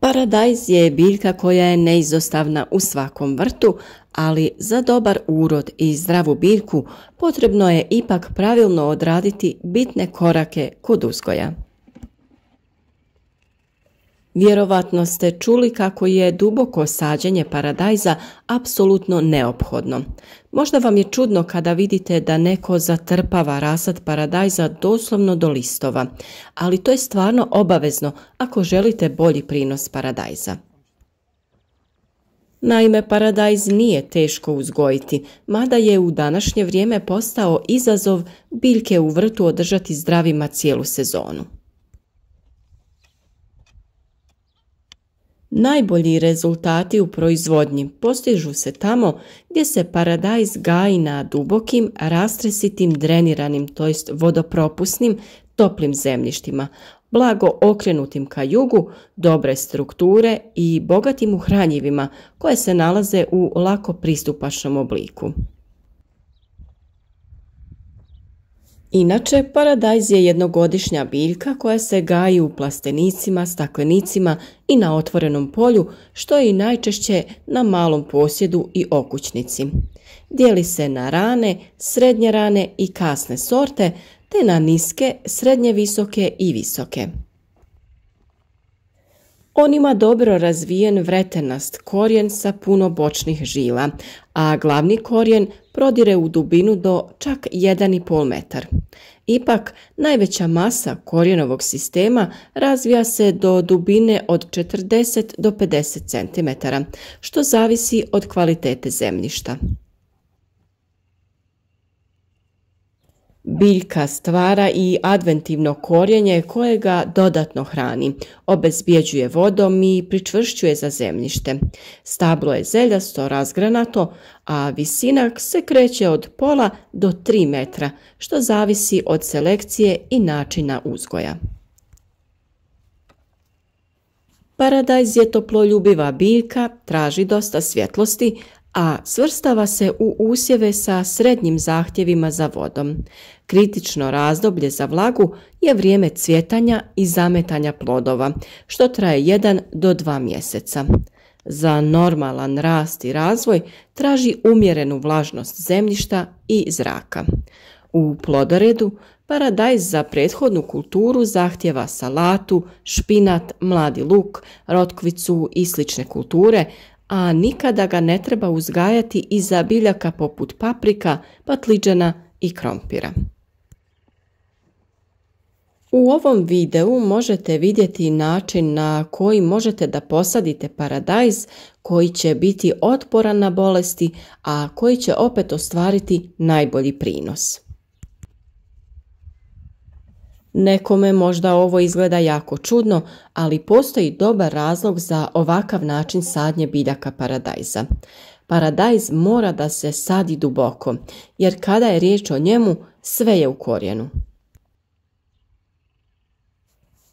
Paradajz je biljka koja je neizostavna u svakom vrtu, ali za dobar urod i zdravu biljku potrebno je ipak pravilno odraditi bitne korake kod uzgoja. Vjerovatno ste čuli kako je duboko sađenje paradajza apsolutno neophodno. Možda vam je čudno kada vidite da neko zatrpava rasad paradajza doslovno do listova, ali to je stvarno obavezno ako želite bolji prinos paradajza. Naime, paradajz nije teško uzgojiti, mada je u današnje vrijeme postao izazov biljke u vrtu održati zdravima cijelu sezonu. Najbolji rezultati u proizvodnji postižu se tamo gdje se paradajz gaji na dubokim, rastresitim, dreniranim, to jest vodopropusnim, toplim zemljištima, blago okrenutim ka jugu, dobre strukture i bogatim u hranjivima koje se nalaze u lako pristupačnom obliku. Inače, paradajz je jednogodišnja biljka koja se gaji u plastenicima, staklenicima i na otvorenom polju, što je i najčešće na malom posjedu i okućnici. Dijeli se na rane, srednje rane i kasne sorte, te na niske, srednje visoke i visoke. On ima dobro razvijen vretenast korijen sa puno bočnih žila, a glavni korijen prodire u dubinu do čak 1,5 metar. Ipak, najveća masa korijenovog sistema razvija se do dubine od 40 do 50 cm, što zavisi od kvalitete zemljišta. Biljka stvara i adventivno korijenje koje ga dodatno hrani, obezbjeđuje vodom i pričvršćuje za zemljište. Stablo je zeljasto razgranato, a visina se kreće od pola do 3 metra, što zavisi od selekcije i načina uzgoja. Paradajz je toploljubiva biljka, traži dosta svjetlosti, a svrstava se u usjeve sa srednjim zahtjevima za vodom. Kritično razdoblje za vlagu je vrijeme cvjetanja i zametanja plodova, što traje 1 do 2 mjeseca. Za normalan rast i razvoj traži umjerenu vlažnost zemljišta i zraka. U plodoredu paradajz za prethodnu kulturu zahtjeva salatu, špinat, mladi luk, rotkvicu i slične kulture, a nikada ga ne treba uzgajati iza biljaka poput paprika, patliđana i krompira. U ovom videu možete vidjeti način na koji možete da posadite paradajz koji će biti otporan na bolesti, a koji će opet ostvariti najbolji prinos. Nekome možda ovo izgleda jako čudno, ali postoji dobar razlog za ovakav način sadnje biljaka paradajza. Paradajz mora da se sadi duboko, jer kada je riječ o njemu, sve je u korijenu.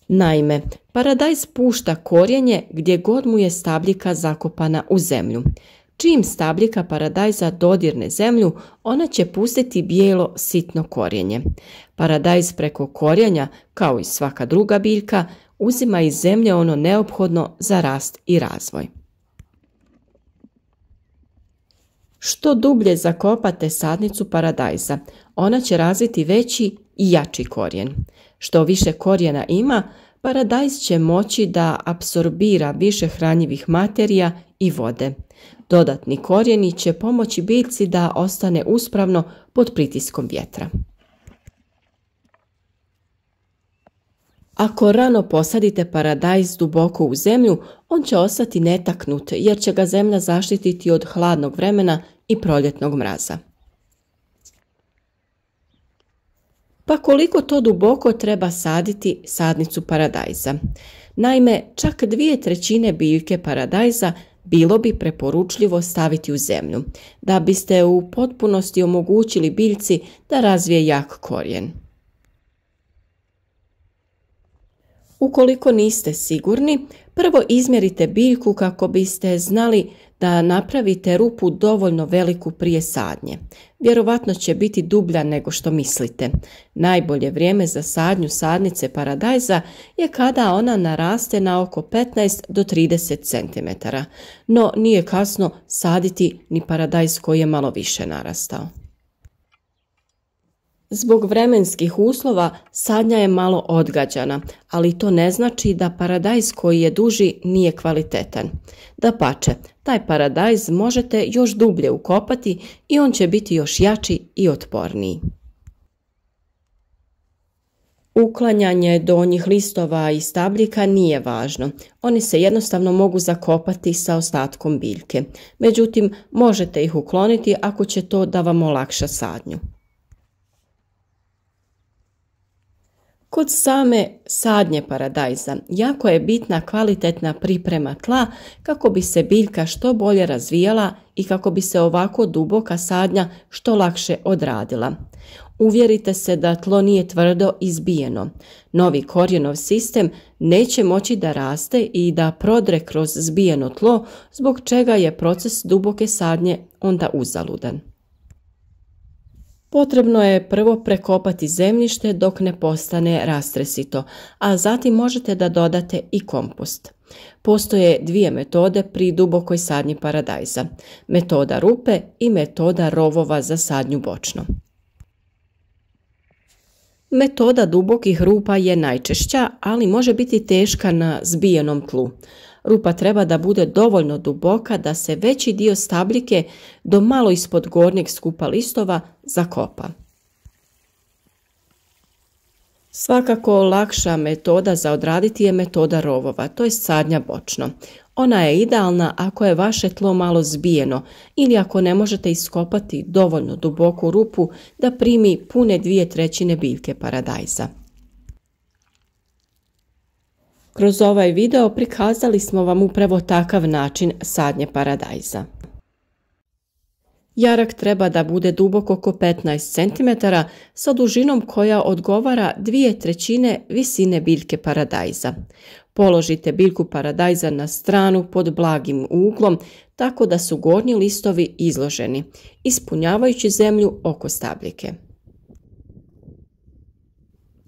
Naime, paradajz pušta korijenje gdje god mu je stabljika zakopana u zemlju. Čim stabljika paradajza dodirne zemlju, ona će pustiti bijelo sitno korijenje. Paradajz preko korijenja, kao i svaka druga biljka, uzima iz zemlje ono neophodno za rast i razvoj. Što dublje zakopate sadnicu paradajza, ona će razviti veći i jači korijen. Što više korijena ima, paradajz će moći da apsorbira više hranjivih materija i vode. Dodatni korijeni će pomoći biljci da ostane uspravno pod pritiskom vjetra. Ako rano posadite paradajz duboko u zemlju, on će ostati netaknut jer će ga zemlja zaštititi od hladnog vremena i proljetnog mraza. Pa koliko to duboko treba saditi sadnicu paradajza? Naime, čak 2/3 biljke paradajza bilo bi preporučljivo staviti u zemlju, da biste u potpunosti omogućili biljci da razvije jak korijen. Ukoliko niste sigurni, prvo izmjerite biljku kako biste znali da napravite rupu dovoljno veliku prije sadnje. Vjerovatno će biti dublja nego što mislite. Najbolje vrijeme za sadnju sadnice paradajza je kada ona naraste na oko 15 do 30 cm, no nije kasno saditi ni paradajz koji je malo više narastao. Zbog vremenskih uslova sadnja je malo odgađana, ali to ne znači da paradajz koji je duži nije kvalitetan. Dapače, taj paradajz možete još dublje ukopati i on će biti još jači i otporniji. Uklanjanje donjih listova i stabljika nije važno. Oni se jednostavno mogu zakopati sa ostatkom biljke. Međutim, možete ih ukloniti ako će to da vam olakša sadnju. Kod same sadnje paradajza jako je bitna kvalitetna priprema tla kako bi se biljka što bolje razvijala i kako bi se ovako duboka sadnja što lakše odradila. Uvjerite se da tlo nije tvrdo i zbijeno. Novi korijenov sistem neće moći da raste i da prodre kroz zbijeno tlo, zbog čega je proces duboke sadnje onda uzaludan. Potrebno je prvo prekopati zemljište dok ne postane rastresito, a zatim možete da dodate i kompost. Postoje dvije metode pri dubokoj sadnji paradajza, metoda rupe i metoda rovova za sadnju bočno. Metoda dubokih rupa je najčešća, ali može biti teška na zbijenom tlu. Rupa treba da bude dovoljno duboka da se veći dio stabljike do malo ispod gornjeg skupa listova zakopa. Svakako lakša metoda za odraditi je metoda rovova, to je sadnja bočno. Ona je idealna ako je vaše tlo malo zbijeno ili ako ne možete iskopati dovoljno duboku rupu da primi pune 2/3 biljke paradajza. Kroz ovaj video prikazali smo vam upravo takav način sadnje paradajza. Jarak treba da bude dubok oko 15 cm sa dužinom koja odgovara 2/3 visine biljke paradajza. Položite biljku paradajza na stranu pod blagim uglom tako da su gornji listovi izloženi, ispunjavajući zemlju oko stabljike.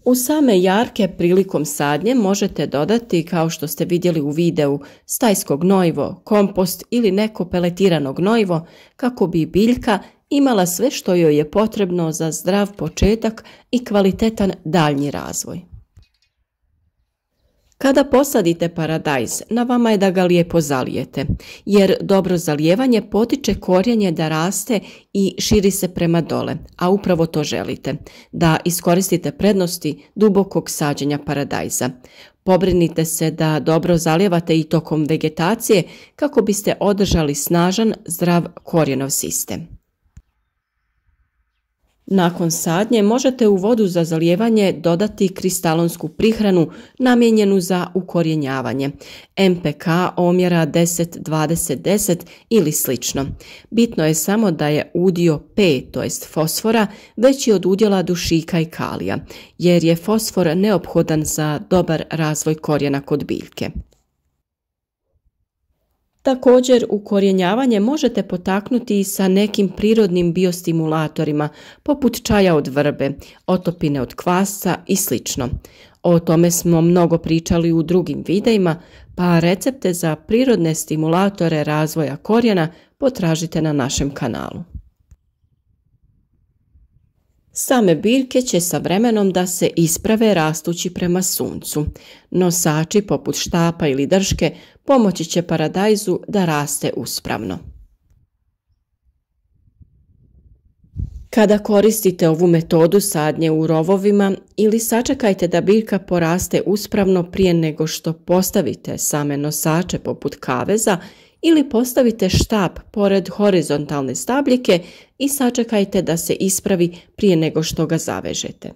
U same jarke prilikom sadnje možete dodati, kao što ste vidjeli u videu, stajsko gnojivo, kompost ili neko peletirano gnojivo kako bi biljka imala sve što joj je potrebno za zdrav početak i kvalitetan daljnji razvoj. Kada posadite paradajz, na vama je da ga lijepo zalijete, jer dobro zalijevanje potiče korijenje da raste i širi se prema dole, a upravo to želite, da iskoristite prednosti dubokog sađenja paradajza. Pobrinite se da dobro zalijevate i tokom vegetacije kako biste održali snažan, zdrav korijenov sistem. Nakon sadnje možete u vodu za zalijevanje dodati kristalonsku prihranu namijenjenu za ukorjenjavanje, MPK omjera 10-20-10 ili slično. Bitno je samo da je udio P, to jest fosfora, veći od udjela dušika i kalija, jer je fosfor neophodan za dobar razvoj korijena kod biljke. Također, ukorjenjavanje možete potaknuti i sa nekim prirodnim biostimulatorima, poput čaja od vrbe, otopine od kvasca i sl. O tome smo mnogo pričali u drugim videima, pa recepte za prirodne stimulatore razvoja korijena potražite na našem kanalu. Same biljke će sa vremenom da se isprave rastući prema suncu. Nosači poput štapa ili drške pomoći će paradajzu da raste uspravno. Kada koristite ovu metodu sadnje u rovovima ili sačekajte da biljka poraste uspravno prije nego što postavite same nosače poput kaveza ili postavite štap pored horizontalne stabljike i sačekajte da se ispravi prije nego što ga zavežete.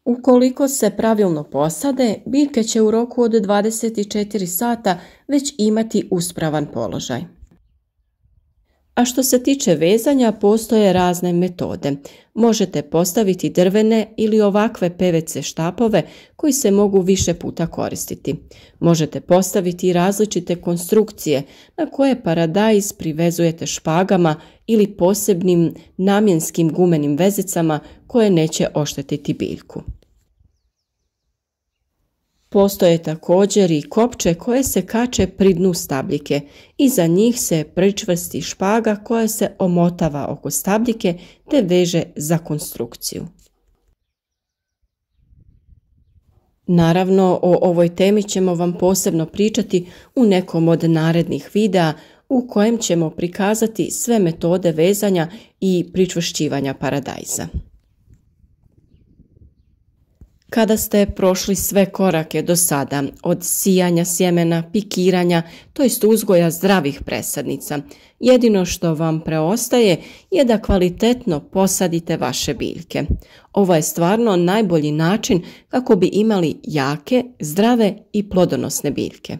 Ukoliko se pravilno posade, biljke će u roku od 24 sata već imati uspravan položaj. A što se tiče vezanja, postoje razne metode. Možete postaviti drvene ili ovakve PVC štapove koji se mogu više puta koristiti. Možete postaviti različite konstrukcije na koje paradajz privezujete špagama ili posebnim namjenskim gumenim vezicama koje neće oštetiti biljku. Postoje također i kopče koje se kače pri dnu stabljike. Iza njih se pričvrsti špaga koja se omotava oko stabljike te veže za konstrukciju. Naravno, o ovoj temi ćemo vam posebno pričati u nekom od narednih videa u kojem ćemo prikazati sve metode vezanja i pričvršćivanja paradajza. Kada ste prošli sve korake do sada, od sijanja sjemena, pikiranja, to jest uzgoja zdravih presadnica, jedino što vam preostaje je da kvalitetno posadite vaše biljke. Ovo je stvarno najbolji način kako bi imali jake, zdrave i plodonosne biljke.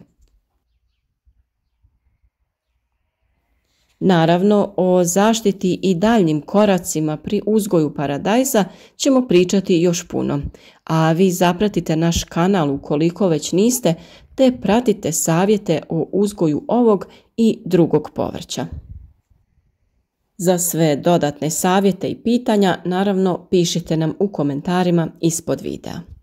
Naravno, o zaštiti i daljnjim koracima pri uzgoju paradajza ćemo pričati još puno, a vi zapratite naš kanal ukoliko već niste, te pratite savjete o uzgoju ovog i drugog povrća. Za sve dodatne savjete i pitanja, naravno, pišite nam u komentarima ispod videa.